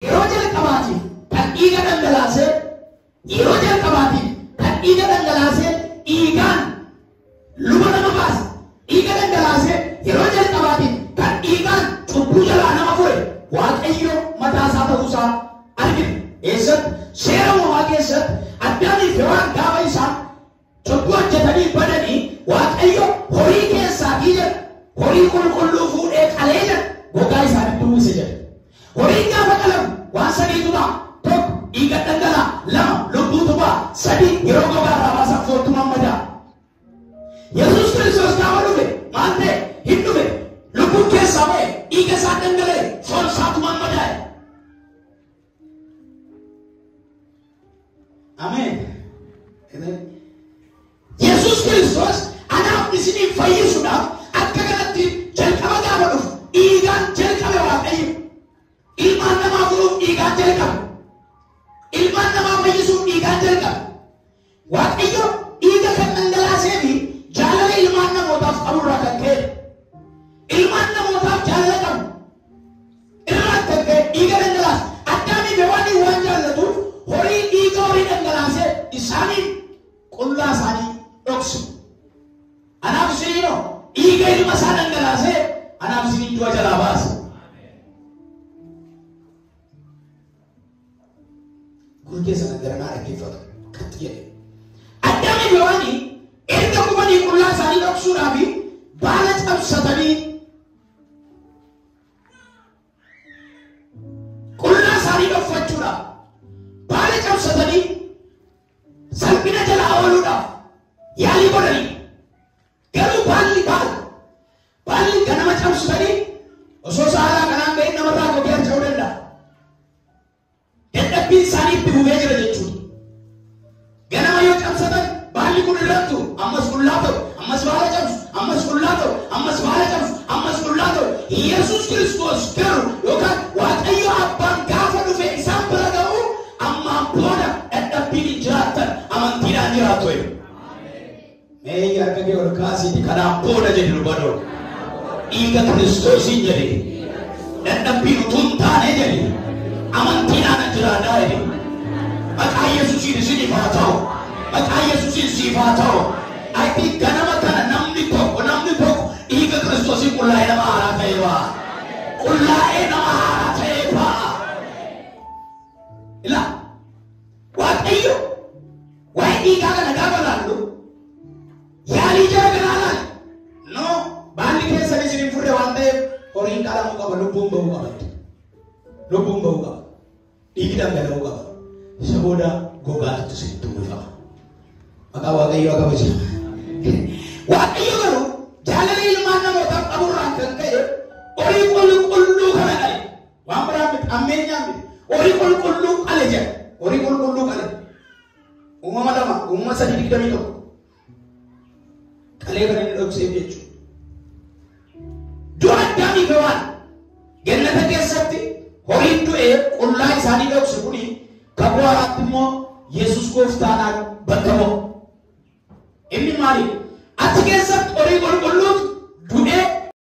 yeroo jalqabaatiif kan dhiiga dhangalaasee yeroo jalqabaatiif kan dhiiga dhangalaasee dhiigaan luba nama baase dhiiga dhangalaasee yeroo jalqabaatiif kan dhiigaan cubbuu jalaa nama fure Waaqayyo mataa isaa ta'uusaa argina. Eessatti seera uumamaa keessatti Addaamiif Hewaan gaafa isaan cubbuu hojjetanii badanii Waaqayyo horii keessaatii jedha horii qulqulluu fuudhee qalee jedha gogaa isaanitti uwwise jedha. Horii gaafa qalamu waan sadiitu ta'a. Tokko dhiiga dhangalaa, lama lubbuutu ba'a, sadii yeroo gogaa irraa baasan foottu mammadaa. Yesuus Kiristoos gaafa dhufe maal ta'e hin dhufe lubbuun keessaa ba'e dhiiga isaa dhangalee foon isaatu mammadaa. Amen. Yesuus Kiristoos anaaf isiniif fayyisuudhaaf akka kanatti jalqaba gaafa dhufu dhiigaan jalqabe Waaqayyo. Ilmaan namaa furuuf dhiigaan jalqabe. Ilmaan namaa fayyisuuf dhiigaan jalqabe. Waaqayyo dhiiga kan dhangalaasee fi jaalala ilmaan namootaaf qaburraa kan ka'e. Ilmaan namootaaf jaalala qabu. Irraa kan ka'e dhiiga dhangalaase. Addaamiif Hewaan waan jaallatuuf horii dhiiga horii dhangalaasee isaaniin qullaa isaanii dhoksu. Anaaf isinii dhiiga ilma isaa dhangalaasee anaaf isinii du'a jalaa baase. Gurgee sana garanaa dhaggeeffatu qatti jedhe. Addaamiif Hewaan erga qubanii qullaa isaanii dhoksuudhaaf baala cabsatanii qullaa isaanii dhokfachuudhaaf baala cabsatanii salphina jala ooluudhaaf yaalii godhanii garuu baalli ganama cabsatanii osoo saalaa kanaan ga'in namarraa gogee harca'uu danda'a. Dadhabbiin isaanii itti bubee jira jechuudha. Ganama yoo cabsatan baalli kun irrattu ammas qullaa ta'u, ammas baala cabsu, ammas qullaa ta'u, ammas baala cabsu, ammas qullaa ta'u. Yesuus Kiristoos garuu yookaan Waaqayyo Abbaan gaafa dhufe isaan bira ga'u ammaan booda dadhabbiin hin jiraattan amantiidhaan jiraatu. Mee harka kee ol kaasiiti kanaan booda jedhi dubbadoo. Dhiiga Kiristoosiin jedhi. Dadhabbiin utuu hin taane jedhi. Amantiidhaan jiraadhaa jedhi. Maqaa Yesuusiin isiniif haa ta'u. Maqaa Yesuusiin siif haa ta'u. Ati ganama kana namni tokko dhiiga Kiristoosiin qullaa'ee nama haaraa ta'e ba'a. Qullaa'ee nama haaraa ta'e ba'a. Ilaa Waaqayyo waa'ee dhiigaa kana gaafa laallu yaalii jara garaa laal. No baalli keessan isiniin furre waan ta'eef horiin qalamuu qaba lubbuun ba'uu qaba. Lubbuun ba'uu qaba. Dhiigi dhangala'uu qaba. Isa booda gogaatu isinitti uwwifama. Maqaa Waaqayyo haa kabajamu. Waaqayyo garuu jaalala ilmaan namootaaf qaburraan kan ka'e horii qulqulluu kana qale. Waan biraa miti ammeenyaan miti. Horii qulqulluu qale jedha. Horii qulqulluu qale. Uumama 2 uumama 3:21 qalee kan inni dhokseef jechuudha. Du'a Addaamiif Hewaan gannata keessatti horiin du'ee qullaa isaanii dhokse kuni kakuu haaraatti immoo Yesuus gooftaadhaan bakka bu'a. Inni maali?